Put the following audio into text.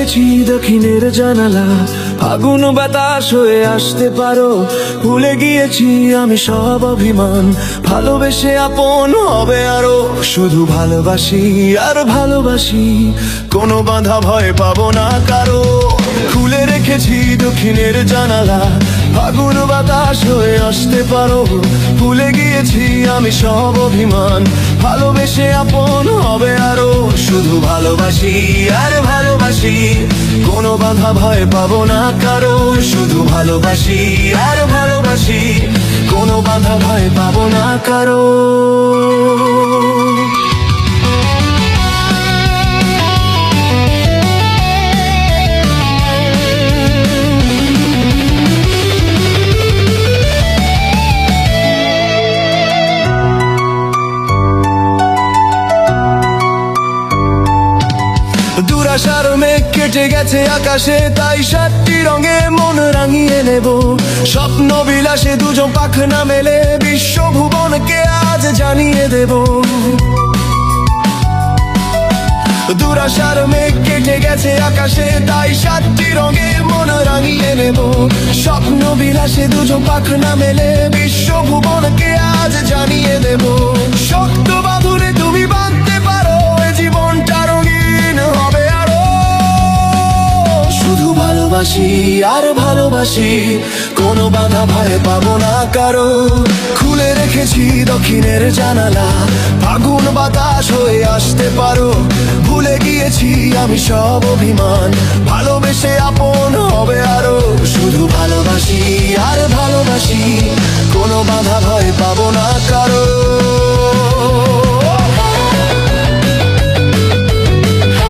রেখেছি দক্ষিণের জানালা, ফাগুন বাতাস হয়ে আসতে পারো। ভুলে গিয়েছি আমি সব অভিমান, ভালোবেসে আপন হবে আরো। শুধু ভালোবাসি আর ভালোবাসি, কোনো বাধা ভয় পাবো না কারো। খুলে রেখেছি দক্ষিণের জানালা, ফাগুন বাতাস হয়ে আসতে পারো। ভুলে গিয়েছি আমি সব অভিমান, ভালোবেসে আপন হবে আরো। শুধু ভালোবাসি আর ভালোবাসি, কোনো বাধা ভয় পাবো না কারো। শুধু ভালোবাসি আর ভালোবাসি, কোনো বাধা ভয় পাবো না কারো। দুরাশার মেঘ কেটে গেছে আকাশে, তাই 7টি রঙে মন রাঙিয়ে নেব। স্বপ্ন বিলাসে দুজন পাখনা মেলে, বিশ্বভুবনকে আজ জানিয়ে দেব। দুরাশার মেঘ কেটে গেছে আকাশে, তাই 7টি রঙে মন রাঙিয়ে নেব। স্বপ্ন বিলাসে দুজন পাখনা মেলে, বিশ্বভুবনকে আজ জানিয়ে দেব। শক্ত বাঁধনে তুমি বাঁধতে পারো, এ জীবনটা রঙিন হবে আরো। শুধু ভালোবাসি আর ভালোবাসি, কোনো বাধা ভয় পাবো না কারো। খুলে রেখেছি দক্ষিণের জানালা, ফাগুন বাতাস হয়ে আসতে পারো। ভুলে গিয়েছি আমি সব অভিমান, ভালোবেসে আপন হবে আরো। শুধু ভালোবাসি আর ভালোবাসি, কোনো বাধা ভয় পাবো না কারো।